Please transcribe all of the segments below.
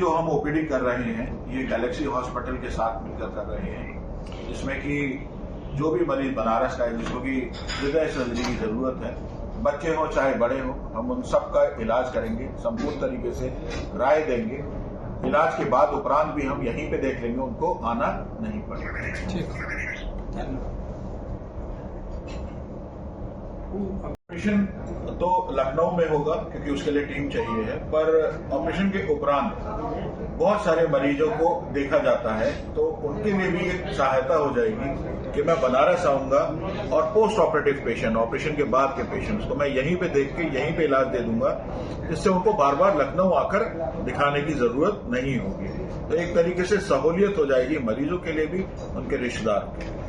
जो हम ओपीडी कर रहे हैं ये गैलेक्सी हॉस्पिटल के साथ मिलकर कर रहे हैं, जिसमें कि जो भी मरीज बनारस का है जिसको कि हृदय सर्जरी की जरूरत है, बच्चे हो चाहे बड़े हो, हम उन सब का इलाज करेंगे, संपूर्ण तरीके से राय देंगे। इलाज के बाद उपरांत भी हम यहीं पे देख लेंगे, उनको आना नहीं पड़ेगा। ऑपरेशन तो लखनऊ में होगा क्योंकि उसके लिए टीम चाहिए है, पर ऑपरेशन के उपरांत बहुत सारे मरीजों को देखा जाता है, तो उनके लिए भी एक सहायता हो जाएगी कि मैं बनारस आऊंगा और पोस्ट ऑपरेटिव पेशेंट, ऑपरेशन के बाद के पेशेंट्स को मैं यहीं पे देख के यहीं पे इलाज दे दूंगा, जिससे उनको बार बार लखनऊ आकर दिखाने की जरूरत नहीं होगी। तो एक तरीके से सहूलियत हो जाएगी मरीजों के लिए भी, उनके रिश्तेदार के लिए।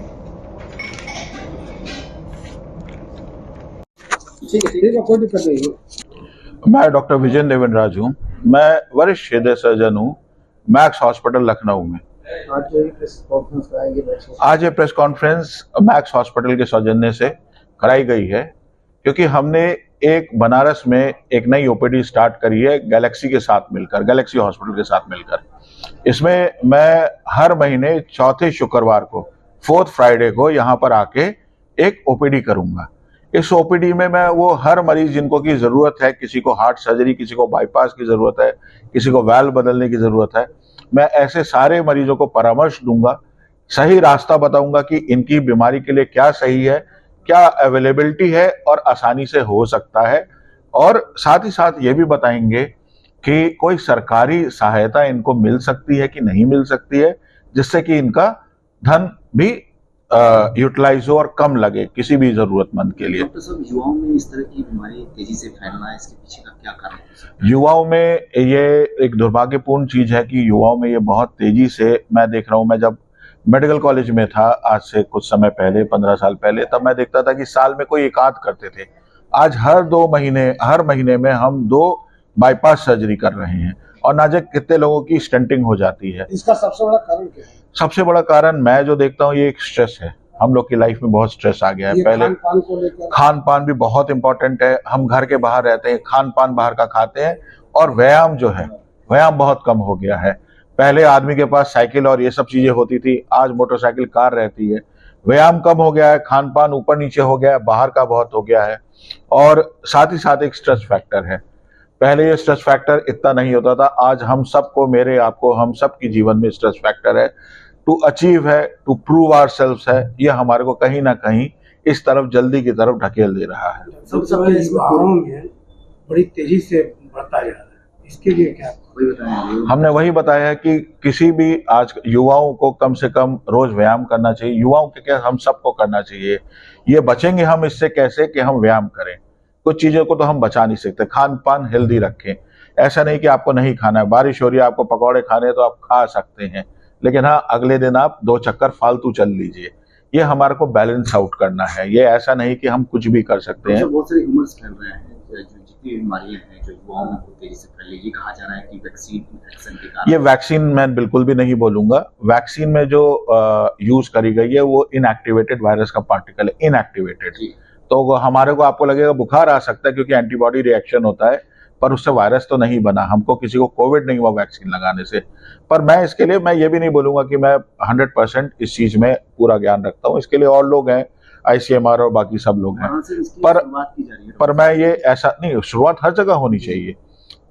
कोई दिक्कत नहीं। मैं डॉक्टर विजय देवेंद्रराज हूँ, मैं वरिष्ठ हृदय सर्जन हूँ मैक्स हॉस्पिटल लखनऊ में। आज ये प्रेस कॉन्फ्रेंस मैक्स हॉस्पिटल के सौजन्य से कराई गई है, क्योंकि हमने एक बनारस में एक नई ओपीडी स्टार्ट करी है गैलेक्सी के साथ मिलकर, गैलेक्सी हॉस्पिटल के साथ मिलकर। इसमें मैं हर महीने चौथे शुक्रवार को, 4th फ्राइडे को यहाँ पर आके एक ओपीडी करूंगा। इस ओपीडी में मैं वो हर मरीज जिनको की जरूरत है, किसी को हार्ट सर्जरी, किसी को बाईपास की जरूरत है, किसी को वाल्व बदलने की जरूरत है, मैं ऐसे सारे मरीजों को परामर्श दूंगा, सही रास्ता बताऊंगा कि इनकी बीमारी के लिए क्या सही है, क्या अवेलेबिलिटी है और आसानी से हो सकता है, और साथ ही साथ ये भी बताएंगे कि कोई सरकारी सहायता इनको मिल सकती है कि नहीं मिल सकती है, जिससे कि इनका धन भी यूटिलाइज हो और कम लगे किसी भी जरूरतमंद के लिए। डॉक्टर साहब, युवाओं में इस तरह की बीमारी तेजी से फैलना है, इसके पीछे का क्या कारण है? युवाओं में ये एक दुर्भाग्यपूर्ण चीज है कि युवाओं में ये बहुत तेजी से मैं देख रहा हूं। मैं जब मेडिकल कॉलेज में था आज से कुछ समय पहले, 15 साल पहले, तब मैं देखता था कि साल में कोई 1 आध करते थे। आज हर महीने में हम 2 बाईपास सर्जरी कर रहे हैं और ना जाने कितने लोगों की स्टंटिंग हो जाती है। इसका सबसे बड़ा कारण क्या है? सबसे बड़ा कारण मैं जो देखता हूँ ये एक स्ट्रेस है। हम लोग की लाइफ में बहुत स्ट्रेस आ गया है। पहले खान पान भी बहुत इंपॉर्टेंट है, हम घर के बाहर रहते हैं, खान पान बाहर का खाते हैं, और व्यायाम जो है, व्यायाम बहुत कम हो गया है। पहले आदमी के पास साइकिल और ये सब चीजें होती थी, आज मोटरसाइकिल, कार रहती है। व्यायाम कम हो गया है, खान पान ऊपर नीचे हो गया है, बाहर का बहुत हो गया है, और साथ ही साथ एक स्ट्रेस फैक्टर है। पहले ये स्ट्रेस फैक्टर इतना नहीं होता था, आज हम सबको, मेरे आपको, हम सबकी जीवन में स्ट्रेस फैक्टर है। टू अचीव है, टू प्रूव आवर सेल्फ है, ये हमारे को कहीं ना कहीं इस तरफ, जल्दी की तरफ ढकेल दे रहा है। सबसे में बड़ी तेजी से बढ़ता जा रहा है, इसके लिए क्या बताएं? हमने वही बताया है कि किसी भी आज युवाओं को कम से कम रोज व्यायाम करना चाहिए। युवाओं के क्या, हम सबको करना चाहिए। ये बचेंगे हम इससे कैसे कि हम व्यायाम करें। कुछ चीजों को तो हम बचा नहीं सकते। खान पान हेल्दी रखें, ऐसा नहीं कि आपको नहीं खाना है, बारिश हो रही है आपको पकौड़े खाने तो आप खा सकते हैं, लेकिन हाँ अगले दिन आप 2 चक्कर फालतू चल लीजिए। ये हमारे को बैलेंस आउट करना है। ये ऐसा नहीं कि हम कुछ भी कर सकते हैं। बहुत सारे ह्यूमर्स फैल रहे हैं, जितनी बीमारियां हैं जो युवाओं में बहुत तेजी से फैल रही है, कहा जा रहा है कि वैक्सीन इन्फेक्शन के कारण। ये वैक्सीन मैं बिल्कुल भी नहीं बोलूंगा। वैक्सीन में जो यूज करी गई है वो इनएक्टिवेटेड वायरस का पार्टिकल है, इनएक्टिवेटेड। तो हमारे को, आपको लगेगा बुखार आ सकता है क्योंकि एंटीबॉडी रिएक्शन होता है, पर उससे वायरस तो नहीं बना। हमको किसी को कोविड नहीं हुआ वैक्सीन लगाने से। पर मैं इसके लिए मैं ये भी नहीं बोलूंगा कि मैं 100% इस चीज में पूरा ज्ञान रखता हूँ। इसके लिए और लोग हैं, ICMR और बाकी सब लोग हैं। पर मैं ये ऐसा नहीं, शुरुआत हर जगह होनी चाहिए,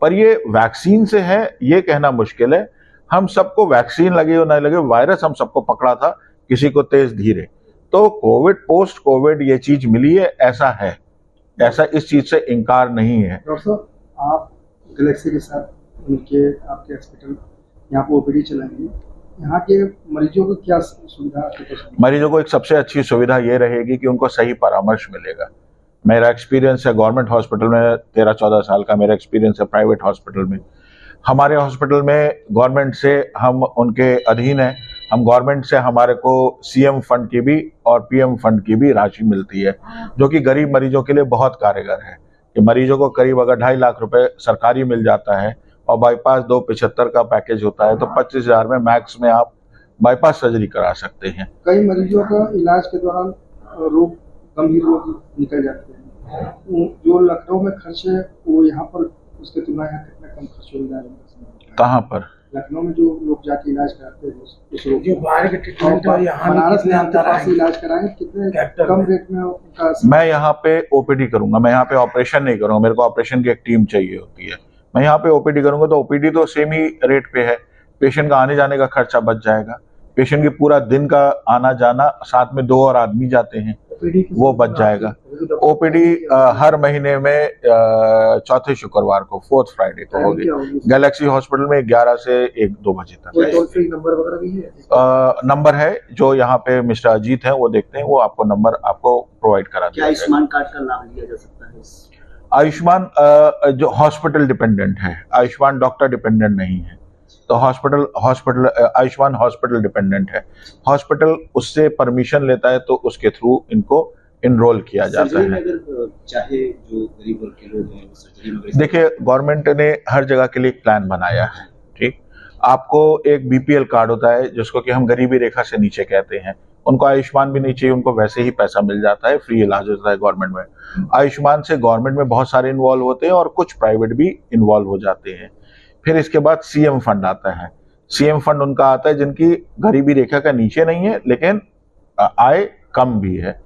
पर ये वैक्सीन से है ये कहना मुश्किल है। हम सबको वैक्सीन लगे हो ना लगे, वायरस हम सबको पकड़ा था, किसी को तेज धीरे। तो कोविड, पोस्ट कोविड ये चीज मिली है, ऐसा है, ऐसा इस चीज से इनकार नहीं है। डॉक्टर साहब, आप गैलेक्सी के साथ उनके आपके हॉस्पिटल यहाँ पे ओपीडी चलाएंगे, यहाँ के मरीजों को क्या सुविधा? मरीजों को एक सबसे अच्छी सुविधा ये रहेगी कि उनको सही परामर्श मिलेगा। मेरा एक्सपीरियंस है गवर्नमेंट हॉस्पिटल में, 13-14 साल का मेरा एक्सपीरियंस है प्राइवेट हॉस्पिटल में। हमारे हॉस्पिटल में गवर्नमेंट से हम उनके अधीन है, हम गवर्नमेंट से हमारे को CM फंड की भी और PM फंड की भी राशि मिलती है, जो कि गरीब मरीजों के लिए बहुत कारगर है। कि मरीजों को करीब अगर 2.5 लाख रुपए सरकारी मिल जाता है और बाईपास 275 का पैकेज होता है, तो 25,000 में मैक्स में आप बाईपास सर्जरी करा सकते हैं। कई मरीजों का इलाज के दौरान रोग, गंभीर रोग निकल जाते हैं। जो लखनऊ में खर्च है वो यहाँ पर उसके तुलना यहाँ कितना कम खर्च हो रहा है? कहाँ पर? लखनऊ में जो लोग जाके इलाज कराते हैं उस रोग जो बाहर के ट्रीटमेंट है यहाँ बनारस में आपके अंदर पास आएंगे इलाज कराएंगे कितने कैपिटल कम में। रेट में उनका मैं यहाँ पे ओपीडी करूंगा, मैं यहाँ पे ऑपरेशन नहीं करूंगा, मेरे को ऑपरेशन की एक टीम चाहिए होती है। मैं यहाँ पे ओपीडी करूंगा तो ओपीडी तो सेम ही रेट पे है, पेशेंट का आने जाने का खर्चा बच जाएगा, पेशेंट की पूरा दिन का आना जाना, साथ में 2 और आदमी जाते हैं वो बच जाएगा। ओपीडी हर महीने में चौथे शुक्रवार को, 4th फ्राइडे को होगी गैलेक्सी हॉस्पिटल में 11 से 1-2 बजे तक। टोल फ्री नंबर वगैरह भी है? नंबर है जो यहाँ पे मिस्टर अजीत हैं वो देखते हैं, वो आपको नंबर आपको प्रोवाइड करा क्या देंगे। आयुष्मान कार्ड का लाभ लिया जा सकता है इस? आयुष्मान जो हॉस्पिटल डिपेंडेंट है, आयुष्मान डॉक्टर डिपेंडेंट नहीं है, तो हॉस्पिटल आयुष्मान हॉस्पिटल डिपेंडेंट है। हॉस्पिटल उससे परमिशन लेता है तो उसके थ्रू इनको इनरोल किया जाता सर्जरी में है। अगर चाहे जो गरीब वर्ग के लोग हैं वो सर्जरी में अगर- देखिए, गवर्नमेंट ने हर जगह के लिए एक प्लान बनाया है, ठीक। आपको एक बीपीएल कार्ड होता है जिसको कि हम गरीबी रेखा से नीचे कहते हैं, उनको आयुष्मान भी नहीं चाहिए, उनको वैसे ही पैसा मिल जाता है, फ्री इलाज होता है गवर्नमेंट में। आयुष्मान से गवर्नमेंट में बहुत सारे इन्वॉल्व होते हैं और कुछ प्राइवेट भी इन्वॉल्व हो जाते हैं। फिर इसके बाद सीएम फंड आता है। सीएम फंड उनका आता है जिनकी गरीबी रेखा का नीचे नहीं है लेकिन आय कम भी है,